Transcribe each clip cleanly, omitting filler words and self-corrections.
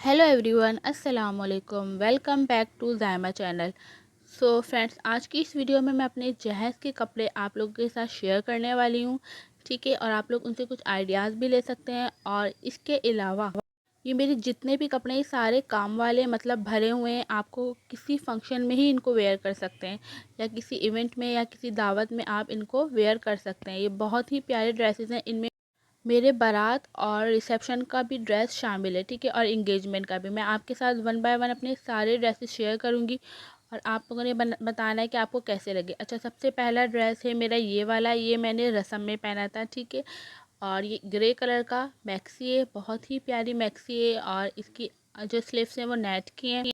Hello everyone, अस्सलाम वालेकुम। Welcome back to Zaima channel. So friends, आज की इस वीडियो में मैं अपने जहेज़ के कपड़े आप लोगों के साथ शेयर करने वाली हूँ। ठीक है, और आप लोग उनसे कुछ आइडियाज़ भी ले सकते हैं। और इसके अलावा ये मेरे जितने भी कपड़े हैं सारे काम वाले, मतलब भरे हुए हैं। आपको किसी फंक्शन में ही इनको वेयर कर सकते हैं, या किसी इवेंट में या किसी दावत में आप इनको वेयर कर सकते हैं। ये बहुत ही प्यारे ड्रेसेस हैं। इनमें मेरे बारात और रिसेप्शन का भी ड्रेस शामिल है, ठीक है, और इंगेजमेंट का भी। मैं आपके साथ वन बाय वन अपने सारे ड्रेसेस शेयर करूंगी और आप लोगों ने बताना है कि आपको कैसे लगे। अच्छा, सबसे पहला ड्रेस है मेरा ये वाला। ये मैंने रस्म में पहना था, ठीक है। और ये ग्रे कलर का मैक्सी है, बहुत ही प्यारी मैक्सी है। और इसकी जो स्लीव्स हैं वो नेट की हैं।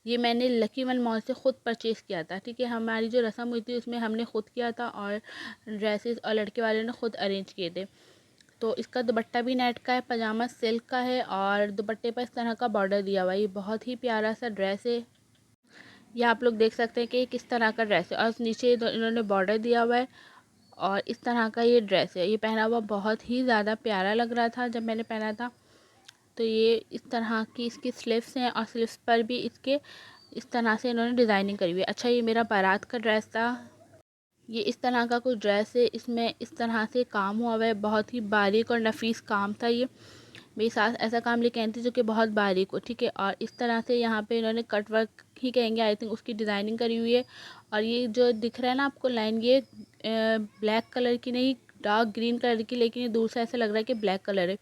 ये मैंने लकी वन मॉल से ख़ुद परचेज़ किया था, ठीक है। हमारी जो रस्म हुई थी उसमें हमने ख़ुद किया था, और ड्रेसेस और लड़के वाले ने ख़ुद अरेंज किए थे। तो इसका दुपट्टा भी नेट का है, पजामा सिल्क का है, और दुपट्टे पर इस तरह का बॉर्डर दिया हुआ है। ये बहुत ही प्यारा सा ड्रेस है। ये आप लोग देख सकते हैं कि किस तरह का ड्रेस है, और नीचे इन्होंने बॉर्डर दिया हुआ है। और इस तरह का ये ड्रेस है। ये पहना हुआ बहुत ही ज़्यादा प्यारा लग रहा था जब मैंने पहना था। तो ये इस तरह की इसकी स्लीव्स हैं, और स्लीव्स पर भी इसके इस तरह से इन्होंने डिज़ाइनिंग करी हुई है। अच्छा, ये मेरा बारात का ड्रेस था। ये इस तरह का कुछ ड्रेस है। इसमें इस तरह से काम हुआ हुआ है, बहुत ही बारीक और नफीस काम था। ये मेरी सास ऐसा काम लेके आई थी जो कि बहुत बारीक हो, ठीक है। और इस तरह से यहाँ पे इन्होंने कट वर्क ही कहेंगे आई थिंक, उसकी डिज़ाइनिंग करी हुई है। और ये जो दिख रहा है ना आपको लाइन, ये ब्लैक कलर की नहीं, डार्क ग्रीन कलर की, लेकिन ये दूर से ऐसा लग रहा है कि ब्लैक कलर है।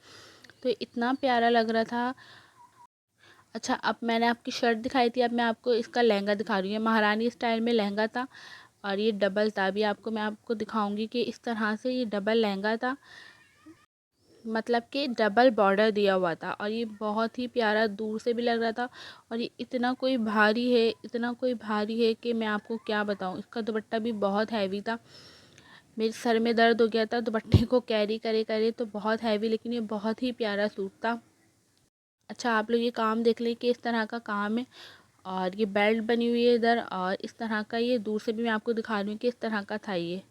तो ये इतना प्यारा लग रहा था। अच्छा, अब मैंने आपकी शर्ट दिखाई थी, अब मैं आपको इसका लहंगा दिखा रही हूँ। महारानी स्टाइल में लहंगा था, और ये डबल था। अभी मैं आपको दिखाऊंगी कि इस तरह से ये डबल लहंगा था, मतलब कि डबल बॉर्डर दिया हुआ था। और ये बहुत ही प्यारा दूर से भी लग रहा था। और ये इतना कोई भारी है, इतना कोई भारी है कि मैं आपको क्या बताऊं। इसका दुपट्टा भी बहुत हैवी था। मेरे सर में दर्द हो गया था दुपट्टे को कैरी करे करे, तो बहुत हैवी, लेकिन ये बहुत ही प्यारा सूट था। अच्छा, आप लोग ये काम देख लें कि इस तरह का काम है। और ये बेल्ट बनी हुई है इधर, और इस तरह का ये दूर से भी मैं आपको दिखा रही हूँ कि इस तरह का था। ये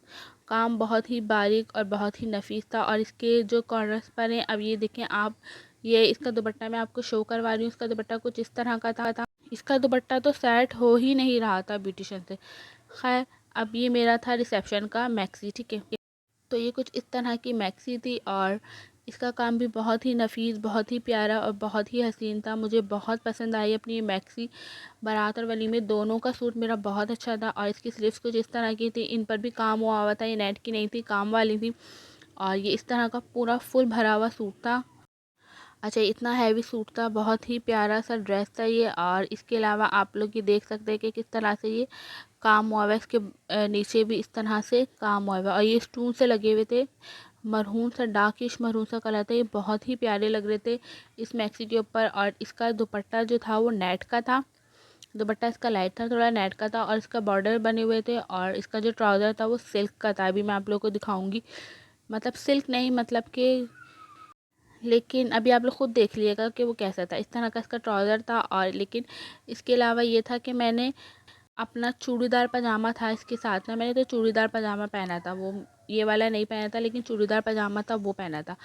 काम बहुत ही बारीक और बहुत ही नफीस था। और इसके जो कॉर्नर्स पर हैं, अब ये देखें आप, ये इसका दुपट्टा मैं आपको शो करवा रही हूँ। इसका दुपट्टा कुछ इस तरह का था। इसका दुपट्टा तो सेट हो ही नहीं रहा था ब्यूटिशियन से। खैर, अब ये मेरा था रिसेप्शन का मैक्सी, ठीक है। तो ये कुछ इस तरह की मैक्सी थी, और इसका काम भी बहुत ही नफीस, बहुत ही प्यारा और बहुत ही हसीन था। मुझे बहुत पसंद आई अपनी ये मैक्सी। बारात और वलीमे दोनों का सूट मेरा बहुत अच्छा था। और इसकी स्लीव्स कुछ इस तरह की थी, इन पर भी काम हुआ हुआ था। ये नेट की नहीं थी, काम वाली थी। और ये इस तरह का पूरा फुल भरा हुआ सूट था। अच्छा, इतना हैवी सूट था, बहुत ही प्यारा सा ड्रेस था ये। और इसके अलावा आप लोग ये देख सकते हैं कि किस तरह से ये काम हुआ हुआ है। इसके नीचे भी इस तरह से काम हुआ हुआ है, और ये स्टोन से लगे हुए थे। मरहून सा, डार्किश मरहून सा कलर था। ये बहुत ही प्यारे लग रहे थे इस मैक्सी के ऊपर। और इसका दुपट्टा जो था वो नेट का था। दुपट्टा इसका लाइट था, थोड़ा नेट का था, और इसका बॉर्डर बने हुए थे। और इसका जो ट्राउज़र था वो सिल्क का था। अभी मैं आप लोगों को दिखाऊंगी, मतलब सिल्क नहीं, मतलब कि, लेकिन अभी आप लोग खुद देख लीजिएगा कि वो कैसा था। इस तरह का इसका ट्राउज़र था। और लेकिन इसके अलावा ये था कि मैंने अपना चूड़ीदार पजामा था इसके साथ में, मैंने तो चूड़ीदार पजामा पहना था। वो ये वाला नहीं पहना था, लेकिन चूड़ीदार पजामा था वो पहना था।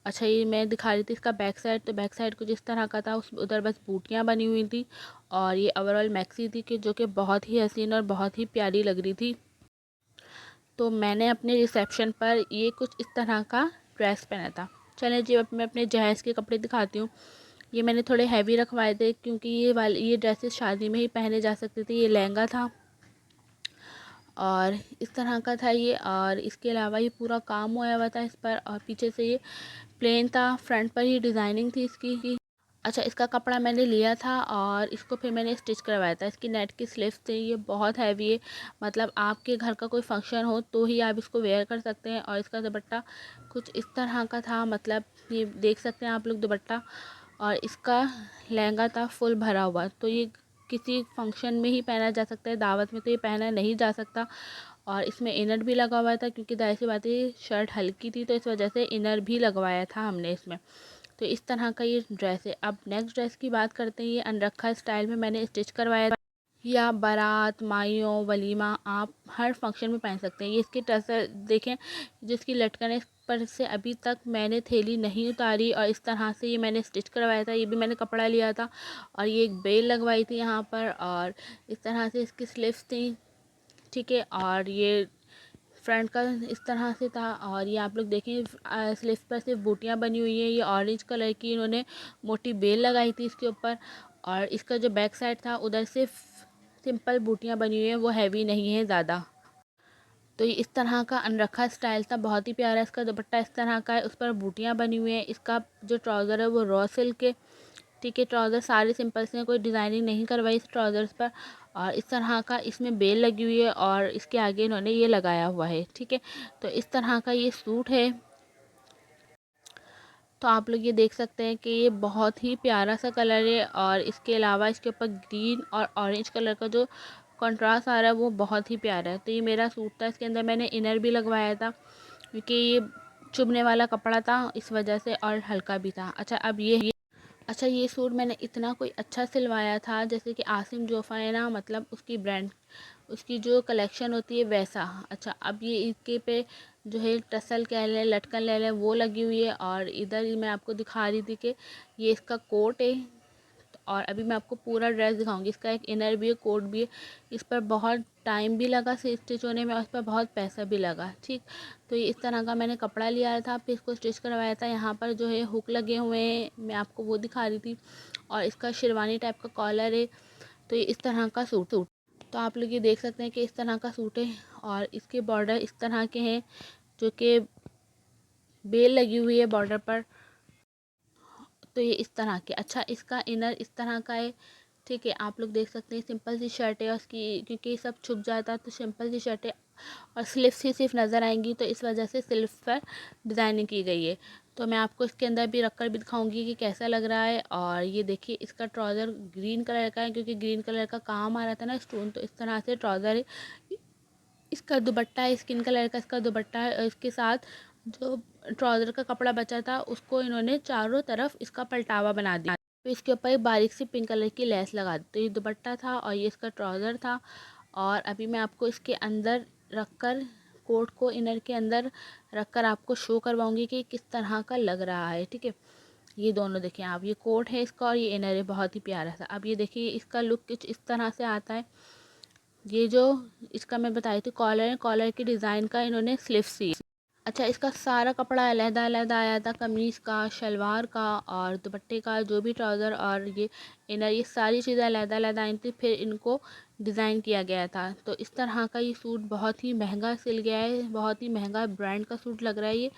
अच्छा, ये मैं दिखा रही थी इसका बैक साइड। तो बैक साइड कुछ इस तरह का था, उस उधर बस बूटियाँ बनी हुई थी। और ये ओवरऑल मैक्सी थी कि जो कि बहुत ही हसीन और बहुत ही प्यारी लग रही थी। तो मैंने अपने रिसेप्शन पर ये कुछ इस तरह का ड्रेस पहना था। चलें जी, अब मैं अपने जहेज़ के कपड़े दिखाती हूँ। ये मैंने थोड़े हैवी रखवाए थे, क्योंकि ये ड्रेसेस शादी में ही पहने जा सकते थे। ये लहंगा था, और इस तरह का था ये। और इसके अलावा ये पूरा काम हुआ हुआ था इस पर, और पीछे से ये प्लेन था, फ्रंट पर ही डिज़ाइनिंग थी इसकी। अच्छा, इसका कपड़ा मैंने लिया था और इसको फिर मैंने स्टिच करवाया था। इसकी नेट की स्लीव्स थी। ये बहुत हैवी है, मतलब आपके घर का कोई फंक्शन हो तो ही आप इसको वेयर कर सकते हैं। और इसका दुपट्टा कुछ इस तरह का था, मतलब ये देख सकते हैं आप लोग दुपट्टा। और इसका लहंगा था फुल भरा हुआ। तो ये किसी फंक्शन में ही पहना जा सकता है, दावत में तो ये पहना नहीं जा सकता। और इसमें इनर भी लगा हुआ था, क्योंकि जाहिर सी बात है शर्ट हल्की थी, तो इस वजह से इनर भी लगवाया था हमने इसमें। तो इस तरह का ये ड्रेस है। अब नेक्स्ट ड्रेस की बात करते हैं। ये अनरखा स्टाइल में मैंने स्टिच करवाया था। या बारात, माइयों, वलीमा, आप हर फंक्शन में पहन सकते हैं। ये इसकी टसर देखें, जिसकी लटकन है, इस पर से अभी तक मैंने थैली नहीं उतारी और इस तरह से ये मैंने स्टिच करवाया था। ये भी मैंने कपड़ा लिया था और ये एक बेल लगवाई थी यहाँ पर और इस तरह से इसकी स्लीव्स थी, ठीक है। और ये फ्रंट का इस तरह से था और ये आप लोग देखें स्लीव्स पर सिर्फ बूटियाँ बनी हुई है। ये ऑरेंज कलर की इन्होंने मोटी बेल लगाई थी इसके ऊपर और इसका जो बैक साइड था उधर सिर्फ सिंपल बूटियाँ बनी हुई है, वो हैवी नहीं है ज़्यादा। तो ये इस तरह का अनरखा स्टाइल था, बहुत ही प्यारा। इसका दुपट्टा इस तरह का है, उस पर बूटियाँ बनी हुई हैं। इसका जो ट्राउज़र है वो रॉ सिल्क के, ठीक है। ट्राउज़र सारे सिंपल से, कोई डिज़ाइनिंग नहीं करवाई इस ट्राउज़र्स पर और इस तरह का इसमें बेल लगी हुई है और इसके आगे इन्होंने ये लगाया हुआ है, ठीक है। तो इस तरह का ये सूट है। तो आप लोग ये देख सकते हैं कि ये बहुत ही प्यारा सा कलर है और इसके अलावा इसके ऊपर ग्रीन और ऑरेंज कलर का जो कंट्रास्ट आ रहा है वो बहुत ही प्यारा है। तो ये मेरा सूट था, इसके अंदर मैंने इनर भी लगवाया था क्योंकि ये चुभने वाला कपड़ा था इस वजह से और हल्का भी था। अच्छा ये सूट मैंने इतना कोई अच्छा सिलवाया था जैसे कि आसिम जोफ़ा है ना, मतलब उसकी ब्रांड, उसकी जो कलेक्शन होती है वैसा। अच्छा अब ये इसके पे जो है टसल कह लें, लटकन ले लें, वो लगी हुई है और इधर मैं आपको दिखा रही थी कि ये इसका कोट है। और अभी मैं आपको पूरा ड्रेस दिखाऊंगी। इसका एक इनर भी है, कोट भी है। इस पर बहुत टाइम भी लगा स्टिच होने में और इस पर बहुत पैसा भी लगा, ठीक। तो ये इस तरह का मैंने कपड़ा लिया था, फिर इसको स्टिच करवाया था। यहाँ पर जो है हुक लगे हुए हैं, मैं आपको वो दिखा रही थी। और इसका शेरवानी टाइप का कॉलर है। तो ये इस तरह का सूट तो आप लोग ये देख सकते हैं कि इस तरह का सूट है और इसके बॉर्डर इस तरह के हैं जो कि बेल लगी हुई है बॉर्डर पर। तो ये इस तरह के, अच्छा इसका इनर इस तरह का है, ठीक है। आप लोग देख सकते हैं सिंपल सी शर्ट है उसकी, क्योंकि ये सब छुप जाता है तो सिंपल सी शर्ट है और स्लीव्स ही सिर्फ नज़र आएंगी, तो इस वजह से स्लीव्स पर डिज़ाइनिंग की गई है। तो मैं आपको इसके अंदर भी रखकर भी दिखाऊंगी कि कैसा लग रहा है। और ये देखिए इसका ट्राउज़र ग्रीन कलर का है क्योंकि ग्रीन कलर का काम आ रहा था ना स्टोन, तो इस तरह से ट्राउज़र है। इसका दुपट्टा है स्किन कलर का, इसका दुपट्टा है। इसके साथ जो ट्राउज़र का कपड़ा बचा था उसको इन्होंने चारों तरफ इसका पलटावा बना दिया, तो इसके ऊपर एक बारीक सी पिंक कलर की लेस लगा दी। तो ये दुपट्टा था और ये इसका ट्राउज़र था। और अभी मैं आपको इसके अंदर रख कर, कोट को इनर के अंदर रख कर आपको शो करवाऊंगी कि किस तरह का लग रहा है, ठीक है। ये दोनों देखिए आप, ये कोट है इसका और ये इनर है, बहुत ही प्यारा सा। अब ये देखिए इसका लुक कुछ इस तरह से आता है। ये जो इसका मैं बताई थी कॉलर है, कॉलर की डिज़ाइन का इन्होंने स्लीव्स दी। अच्छा इसका सारा कपड़ा अलग-अलग आया था, कमीज़ का, शलवार का और दुपट्टे का, जो भी ट्राउज़र और ये इनर, ये सारी चीज़ें अलग-अलग आई थी, फिर इनको डिज़ाइन किया गया था। तो इस तरह का ये सूट बहुत ही महंगा सिल गया है, बहुत ही महंगा ब्रांड का सूट लग रहा है ये।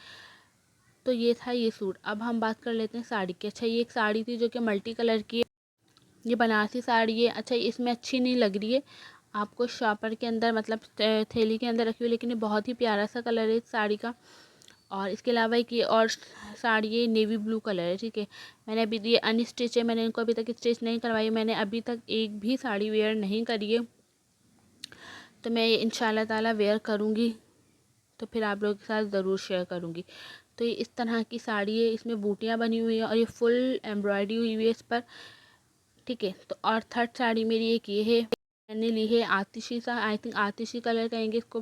तो ये था ये सूट। अब हम बात कर लेते हैं साड़ी की। अच्छा ये एक साड़ी थी जो कि मल्टी कलर की है, ये बनारसी साड़ी है। अच्छा ये इसमें अच्छी नहीं लग रही है आपको शॉपर के अंदर, मतलब थैली के अंदर रखी हुई, लेकिन ये बहुत ही प्यारा सा कलर है इस साड़ी का। और इसके अलावा एक ये और साड़ी है, नेवी ब्लू कलर है, ठीक है। मैंने अभी ये अनस्टिच है, मैंने इनको अभी तक स्टिच नहीं करवाई, मैंने अभी तक एक भी साड़ी वेयर नहीं करी है। तो मैं ये इंशाल्लाह ताला वेयर करूँगी तो फिर आप लोगों के साथ ज़रूर शेयर करूँगी। तो ये इस तरह की साड़ी है, इसमें बूटियाँ बनी हुई हैं और ये फुल एम्ब्रॉयडरी हुई हुई है इस पर, ठीक है। तो और थर्ड साड़ी मेरी एक ये है, मैंने ली है आतिशी सा, आई थिंक आतिशी कलर कहेंगे इसको,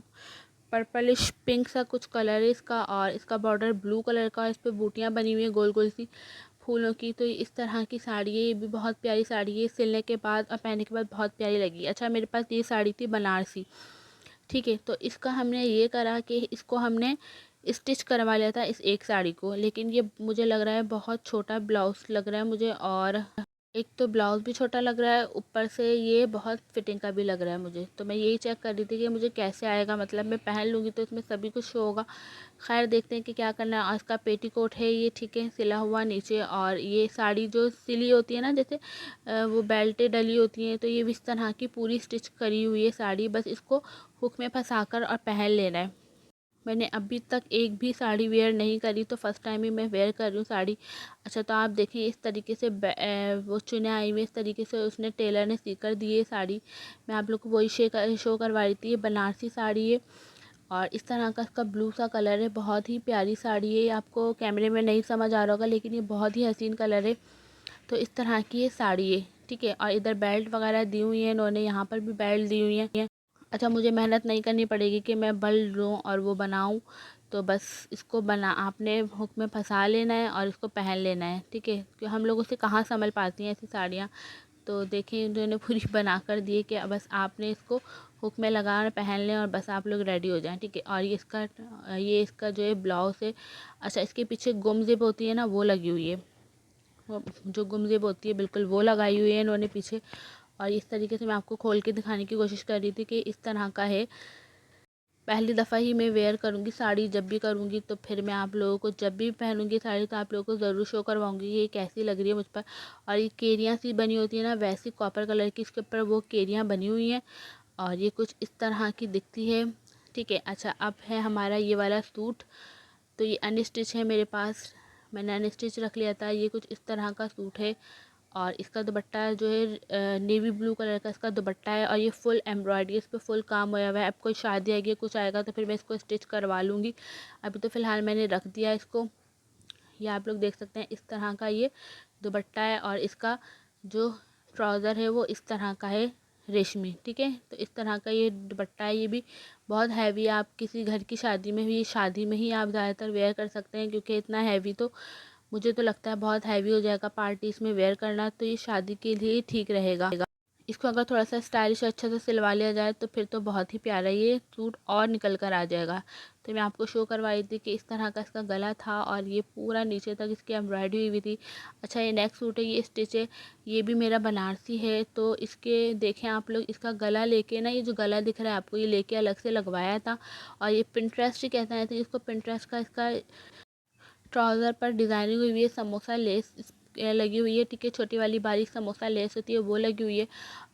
पर्पलिश पिंक सा कुछ कलर है इसका और इसका बॉर्डर ब्लू कलर का, इस पर बूटियाँ बनी हुई हैं गोल गोल सी फूलों की। तो इस तरह की साड़ी है, ये भी बहुत प्यारी साड़ी है, सिलने के बाद और पहनने के बाद बहुत प्यारी लगी। अच्छा मेरे पास ये साड़ी थी बनारसी, ठीक है। तो इसका हमने ये करा कि इसको हमने स्टिच करवा लिया था इस एक साड़ी को, लेकिन ये मुझे लग रहा है बहुत छोटा ब्लाउज़ लग रहा है मुझे, और एक तो ब्लाउज़ भी छोटा लग रहा है, ऊपर से ये बहुत फिटिंग का भी लग रहा है मुझे। तो मैं यही चेक कर रही थी कि मुझे कैसे आएगा, मतलब मैं पहन लूँगी तो इसमें सभी कुछ शो होगा। खैर देखते हैं कि क्या करना है। और इसका पेटीकोट है ये, ठीक है, सिला हुआ नीचे। और ये साड़ी जो सिली होती है ना, जैसे वो बेल्टें डली होती हैं, तो ये भी इस तरह की पूरी स्टिच करी हुई है साड़ी, बस इसको हुक में फंसाकर और पहन लेना है। मैंने अभी तक एक भी साड़ी वेयर नहीं करी, तो फर्स्ट टाइम ही मैं वेयर कर रही हूँ साड़ी। अच्छा तो आप देखें इस तरीके से वो चुने आई हुई, इस तरीके से उसने टेलर ने सी कर दी है साड़ी। मैं आप लोग को वही शो करवा रही थी। ये बनारसी साड़ी है और इस तरह का इसका ब्लू सा कलर है, बहुत ही प्यारी साड़ी है। आपको कैमरे में नहीं समझ आ रहा होगा लेकिन ये बहुत ही हसीन कलर है। तो इस तरह की ये साड़ी है, ठीक है। और इधर बेल्ट वगैरह दी हुई है इन्होंने, यहाँ पर भी बेल्ट दी हुई है। अच्छा, मुझे मेहनत नहीं करनी पड़ेगी कि मैं बेल्ट लूँ और वो बनाऊँ, तो बस इसको बना आपने हुक में फंसा लेना है और इसको पहन लेना है, ठीक है। क्योंकि हम लोगों से कहाँ संभल पाती हैं ऐसी साड़ियाँ। तो देखें इन्होंने पूरी बना कर दी है कि बस आपने इसको हुक में लगा और पहन लें और बस आप लोग रेडी हो जाएं, ठीक है। और ये इसका जो है ब्लाउज़ है। अच्छा, इसके पीछे गुम ज़िप होती है ना, वो लगी हुई है, वो जो गुम ज़िप होती है बिल्कुल वो लगाई हुई है इन्होंने पीछे। और इस तरीके से मैं आपको खोल के दिखाने की कोशिश कर रही थी कि इस तरह का है। पहली दफ़ा ही मैं वेयर करूँगी साड़ी, जब भी करूँगी तो फिर मैं आप लोगों को, जब भी पहनूँगी साड़ी तो आप लोगों को ज़रूर शो करवाऊँगी ये कैसी लग रही है मुझ पर। और ये केरियाँ सी बनी होती है ना, वैसी कॉपर कलर की इसके ऊपर वो केरियाँ बनी हुई हैं और ये कुछ इस तरह की दिखती है, ठीक है। अच्छा, अब है हमारा ये वाला सूट। तो ये अनस्टिच है मेरे पास, मैंने अनस्टिच रख लिया था। ये कुछ इस तरह का सूट है और इसका दुपट्टा जो है नेवी ब्लू कलर का इसका दुपट्टा है और ये फुल एम्ब्रॉयडरी, इस पर फुल काम होया हुआ है। अब कोई शादी आएगी कुछ आएगा तो फिर मैं इसको स्टिच करवा लूँगी। अभी तो फ़िलहाल मैंने रख दिया इसको। ये आप लोग देख सकते हैं इस तरह का ये दुपट्टा है और इसका जो ट्राउज़र है वो इस तरह का है, रेशमी, ठीक है। तो इस तरह का ये दुपट्टा है, ये भी बहुत हैवी है। आप किसी घर की शादी में भी, शादी में ही आप ज़्यादातर वेयर कर सकते हैं, क्योंकि इतना हैवी तो मुझे तो लगता है बहुत हैवी हो जाएगा पार्टीज़ में वेयर करना, तो ये शादी के लिए ठीक रहेगा। इसको अगर थोड़ा सा स्टाइलिश अच्छे से सिलवा लिया जाए तो फिर तो बहुत ही प्यारा ये सूट और निकल कर आ जाएगा। तो मैं आपको शो करवाई थी कि इस तरह का इसका गला था और ये पूरा नीचे तक इसकी एम्ब्रॉयडरी हुई हुई थी। अच्छा, ये नेक्स्ट सूट है, ये स्टिच है, ये भी मेरा बनारसी है। तो इसके देखें आप लोग, इसका गला लेके ना, ये जो गला दिख रहा है आपको, ये लेके अलग से लगवाया था। और ये पिंटरेस्ट ही कहते हैं, तो इसको पिंटरेस्ट का इसका ट्राउज़र पर डिज़ाइनिंग हुई हुई है, समोसा लेस लगी हुई है, ठीक है। छोटी वाली बारीक समोसा लेस होती है वो लगी हुई है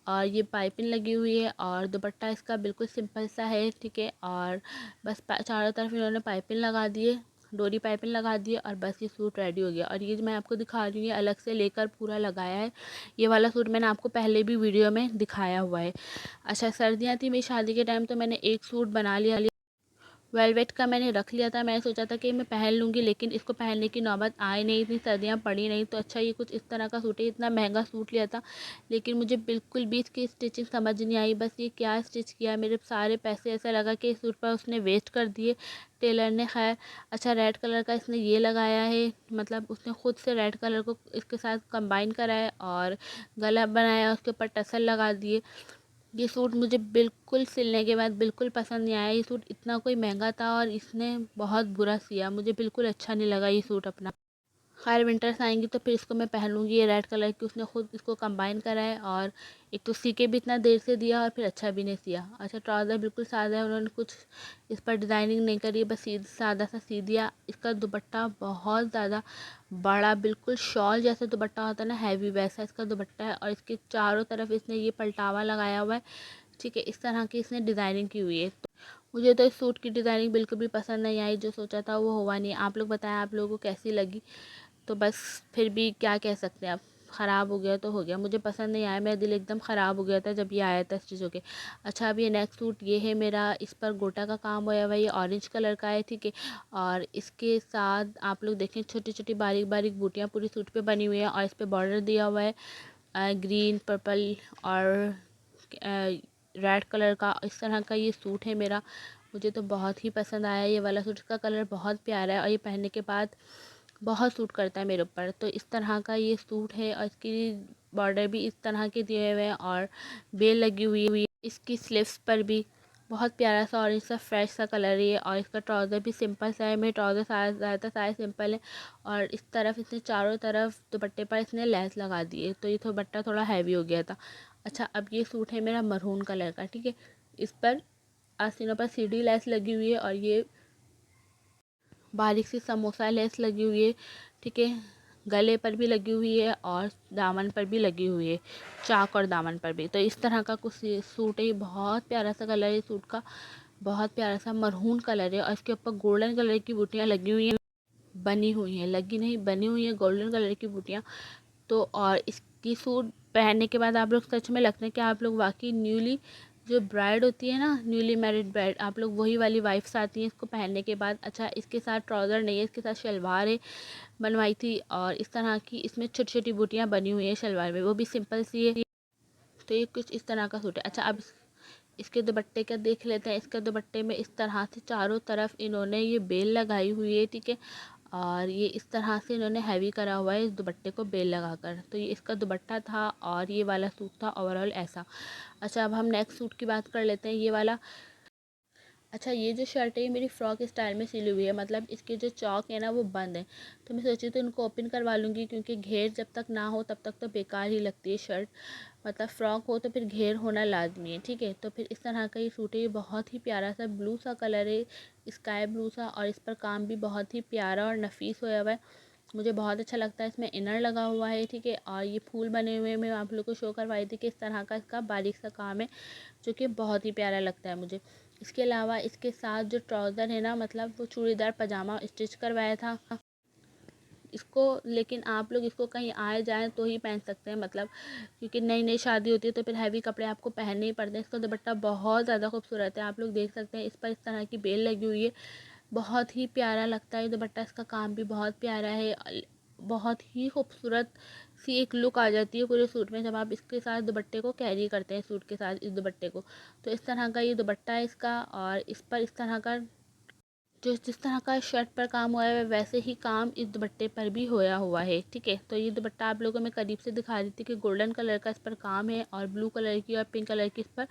और ये पाइपिंग लगी हुई है और दुपट्टा इसका बिल्कुल सिंपल सा है, ठीक है। और बस चारों तरफ इन्होंने पाइपिंग लगा दी है, डोरी पाइपिंग लगा दी है और बस ये सूट रेडी हो गया। और ये जो मैं आपको दिखा रही हूँ ये अलग से लेकर पूरा लगाया है। ये वाला सूट मैंने आपको पहले भी वीडियो में दिखाया हुआ है। अच्छा, सर्दियाँ थी मेरी शादी के टाइम, तो मैंने एक सूट बना लिया, वेलवेट का मैंने रख लिया था। मैंने सोचा था कि मैं पहन लूँगी, लेकिन इसको पहनने की नौबत आई नहीं, इतनी सर्दियाँ पड़ी नहीं। तो अच्छा, ये कुछ इस तरह का सूट है, इतना महंगा सूट लिया था लेकिन मुझे बिल्कुल भी इसकी स्टिचिंग समझ नहीं आई। बस ये क्या स्टिच किया, मेरे सारे पैसे ऐसा लगा कि इस सूट पर उसने वेस्ट कर दिए टेलर ने। खैर, अच्छा, रेड कलर का इसने ये लगाया है, मतलब उसने ख़ुद से रेड कलर को इसके साथ कंबाइन करा है और गला बनाया, उसके ऊपर टसल लगा दिए। ये सूट मुझे बिल्कुल सिलने के बाद बिल्कुल पसंद नहीं आया। ये सूट इतना कोई महंगा था और इसने बहुत बुरा सिया, मुझे बिल्कुल अच्छा नहीं लगा ये सूट अपना। खैर, विंटर्स आएंगी तो फिर इसको मैं पहन लूँगी। ये रेड कलर की उसने खुद इसको कंबाइन करा है और एक तो सी के भी इतना देर से दिया और फिर अच्छा भी नहीं सिया। अच्छा, ट्राउज़र बिल्कुल सादा है, उन्होंने कुछ इस पर डिज़ाइनिंग नहीं करी, बस सादा सा सी दिया। इसका दुपट्टा बहुत ज़्यादा बड़ा, बिल्कुल शॉल जैसा दुपट्टा होता है ना, हैवी, वैसा इसका दुपट्टा है। और इसके चारों तरफ इसने ये पलटावा लगाया हुआ है, ठीक है। इस तरह की इसने डिज़ाइनिंग की हुई है। तो मुझे तो इस सूट की डिज़ाइनिंग बिल्कुल भी पसंद नहीं आई, जो सोचा था वो हुआ नहीं। आप लोग बताएं आप लोगों को कैसी लगी। तो बस फिर भी क्या कह सकते हैं, अब ख़राब हो गया तो हो गया, मुझे पसंद नहीं आया, मेरा दिल एकदम ख़राब हो गया था जब ये आया था स्टिच होके। अच्छा, अब ये नेक्स्ट सूट ये है मेरा, इस पर गोटा का काम होया हुआ है, ये ऑरेंज कलर का है, ठीक है। और इसके साथ आप लोग देखें छोटी छोटी बारीक बारीक बूटियाँ पूरी सूट पे बनी हुई हैं और इस पर बॉर्डर दिया हुआ है ग्रीन, पर्पल और रेड कलर का। इस तरह का ये सूट है मेरा, मुझे तो बहुत ही पसंद आया ये वाला सूट। का कलर बहुत प्यारा है और ये पहनने के बाद बहुत सूट करता है मेरे ऊपर। तो इस तरह का ये सूट है और इसकी बॉर्डर भी इस तरह के दिए हुए हैं और बेल लगी हुई है इसकी स्लीव्स पर भी। बहुत प्यारा सा ऑरेंज सा फ्रेश सा कलर है और इसका ट्राउज़र भी सिंपल सा है। मेरे ट्राउज़र ज़्यादातर सारे सिंपल है और इस तरफ इसने चारों तरफ दुपट्टे पर इसने लेस लगा दी है, तो ये दुपट्टा थोड़ा हैवी हो गया था। अच्छा, अब ये सूट है मेरा मरून कलर का, ठीक है। इस पर आस्तीनों पर सीढ़ी लेस लगी हुई है और ये बारीक सी समोसा लेस लगी हुई है, ठीक है। गले पर भी लगी हुई है और दामन पर भी लगी हुई है, चाक और दामन पर भी। तो इस तरह का कुछ सूट है, बहुत प्यारा सा कलर है सूट का, बहुत प्यारा सा मरून कलर है और इसके ऊपर गोल्डन कलर की बूटियाँ लगी हुई हैं, बनी हुई हैं, लगी नहीं बनी हुई हैं गोल्डन कलर की बूटियाँ। तो और इसकी सूट पहनने के बाद आप लोग सच में लगते हैं कि आप लोग वाकई न्यूली जो ब्राइड होती है ना, न्यूली मैरिड ब्राइड, आप लोग वही वाली वाइफ्स आती हैं इसको पहनने के बाद। अच्छा, इसके साथ ट्राउज़र नहीं है, इसके साथ शलवार है, बनवाई थी, और इस तरह की इसमें छोटी छोटी बूटियाँ बनी हुई हैं शलवार में, वो भी सिंपल सी है। तो ये कुछ इस तरह का सूट है। अच्छा, अब इसके दुपट्टे का देख लेते हैं। इसके दुपट्टे में इस तरह से चारों तरफ इन्होंने ये बेल लगाई हुई है, ठीक है, और ये इस तरह से इन्होंने हैवी करा हुआ है इस दुपट्टे को बेल लगाकर। तो ये इसका दुपट्टा था और ये वाला सूट था ओवरऑल ऐसा। अच्छा, अब हम नेक्स्ट सूट की बात कर लेते हैं, ये वाला। अच्छा, ये जो शर्ट है ये मेरी फ़्रॉक स्टाइल में सिली हुई है, मतलब इसके जो चौक है ना वो बंद है। तो मैं सोची तो इनको ओपन करवा लूँगी, क्योंकि घेर जब तक ना हो तब तक तो बेकार ही लगती है शर्ट। मतलब फ़्रॉक हो तो फिर घेर होना लाजमी है, ठीक है। तो फिर इस तरह का ये सूट है, ये बहुत ही प्यारा सा ब्लू सा कलर है, स्काई ब्लू सा, और इस पर काम भी बहुत ही प्यारा और नफीस होया हुआ है। मुझे बहुत अच्छा लगता है। इसमें इनर लगा हुआ है, ठीक है, और ये फूल बने हुए मैं आप लोग को शो करवाई थी कि इस तरह का इसका बारीक सा काम है, जो कि बहुत ही प्यारा लगता है मुझे। इसके अलावा इसके साथ जो ट्राउज़र है ना, मतलब वो चूड़ीदार पजामा स्टिच करवाया था इसको। लेकिन आप लोग इसको कहीं आए जाएँ तो ही पहन सकते हैं, मतलब क्योंकि नई नई शादी होती है तो फिर हैवी कपड़े आपको पहनने ही पड़ते हैं। इसका दुपट्टा बहुत ज़्यादा खूबसूरत है, आप लोग देख सकते हैं। इस पर इस तरह की बेल लगी हुई है, बहुत ही प्यारा लगता है दुपट्टा। इसका काम भी बहुत प्यारा है, बहुत ही खूबसूरत सी एक लुक आ जाती है पूरे सूट में जब आप इसके साथ दुपट्टे को कैरी करते हैं, सूट के साथ इस दुपट्टे को। तो इस तरह का ये दुपट्टा है इसका, और इस पर इस तरह का जो जिस तरह का शर्ट पर काम हुआ है वैसे ही काम इस दुपट्टे पर भी होया हुआ है, ठीक है। तो ये दुपट्टा आप लोगों को मैं करीब से दिखा रही थी कि गोल्डन कलर का इस पर काम है, और ब्लू कलर की और पिंक कलर की इस पर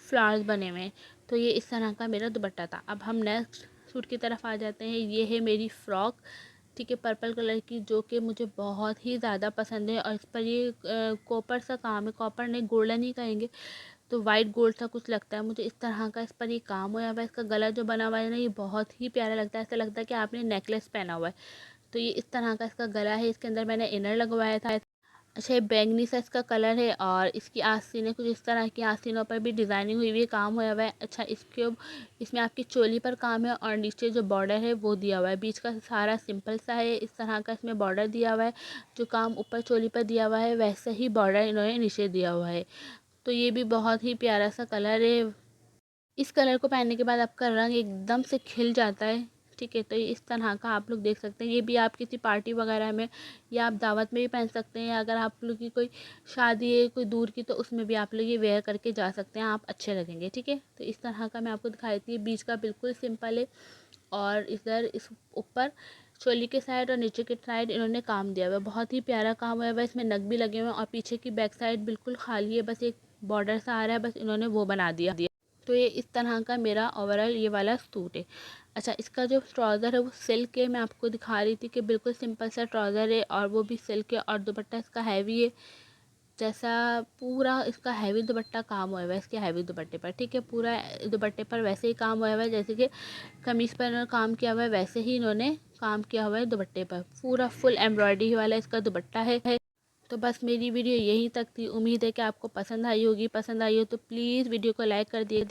फ्लावर्स बने हुए हैं। तो ये इस तरह का मेरा दुपट्टा था। अब हम नेक्स्ट सूट की तरफ आ जाते हैं। ये है मेरी फ़्रॉक, ठीक है, पर्पल कलर की, जो कि मुझे बहुत ही ज़्यादा पसंद है। और इस पर ये कॉपर सा काम है, कॉपर नहीं गोल्डन ही कहेंगे, तो वाइट गोल्ड सा कुछ लगता है मुझे। इस तरह का इस पर ये काम हुआ हुआ है। इसका गला जो बना हुआ है ना, ये बहुत ही प्यारा लगता है, ऐसा लगता है कि आपने नेकलेस पहना हुआ है। तो ये इस तरह का इसका गला है, इसके अंदर मैंने इनर लगवाया था। अच्छा, ये बैंगनी सा इसका कलर है, और इसकी आस्तीनें कुछ इस तरह की, आस्तीनों पर भी डिज़ाइनिंग हुई हुई है, काम हुआ हुआ है। अच्छा, इसमें आपकी चोली पर काम है, और नीचे जो बॉर्डर है वो दिया हुआ है। बीच का सारा सिंपल सा है, इस तरह का इसमें बॉर्डर दिया हुआ है। जो काम ऊपर चोली पर दिया हुआ है वैसे ही बॉर्डर इन्होंने नीचे दिया हुआ है। तो ये भी बहुत ही प्यारा सा कलर है। इस कलर को पहनने के बाद आपका रंग एकदम से खिल जाता है, ठीक है। तो ये इस तरह का आप लोग देख सकते हैं। ये भी आप किसी पार्टी वगैरह में या आप दावत में भी पहन सकते हैं, या अगर आप लोग की कोई शादी है कोई दूर की, तो उसमें भी आप लोग ये वेयर करके जा सकते हैं, आप अच्छे लगेंगे, ठीक है। तो इस तरह का मैं आपको दिखाई थी। बीच का बिल्कुल सिंपल है, और इधर इस ऊपर चोली के साइड और नीचे के साइड इन्होंने काम दिया हुआ है, बहुत ही प्यारा काम हुआ है। इसमें नग भी लगे हुए हैं, और पीछे की बैक साइड बिल्कुल खाली है, बस एक बॉर्डर सा आ रहा है, बस इन्होंने वो बना दिया। तो ये इस तरह का मेरा ओवरऑल ये वाला सूट है। अच्छा, इसका जो ट्राउज़र है वो सिल्क है, मैं आपको दिखा रही थी कि बिल्कुल सिंपल सा ट्राउज़र है, और वो भी सिल्क है, और दुपट्टा इसका हैवी है। जैसा पूरा इसका हैवी दुपट्टा काम हुआ हुआ है इसके हैवी दुपट्टे पर, ठीक है। पूरा दुपट्टे पर वैसे ही काम हुआ हुआ है जैसे कि कमीज़ पर इन्होंने काम किया हुआ है, वैसे ही इन्होंने काम किया हुआ है दुपट्टे पर। पूरा फुल एम्ब्रॉयडरी वाला इसका दुपट्टा है। तो बस मेरी वीडियो यहीं तक थी। उम्मीद है कि आपको पसंद आई होगी। पसंद आई हो तो प्लीज़ वीडियो को लाइक कर दिए।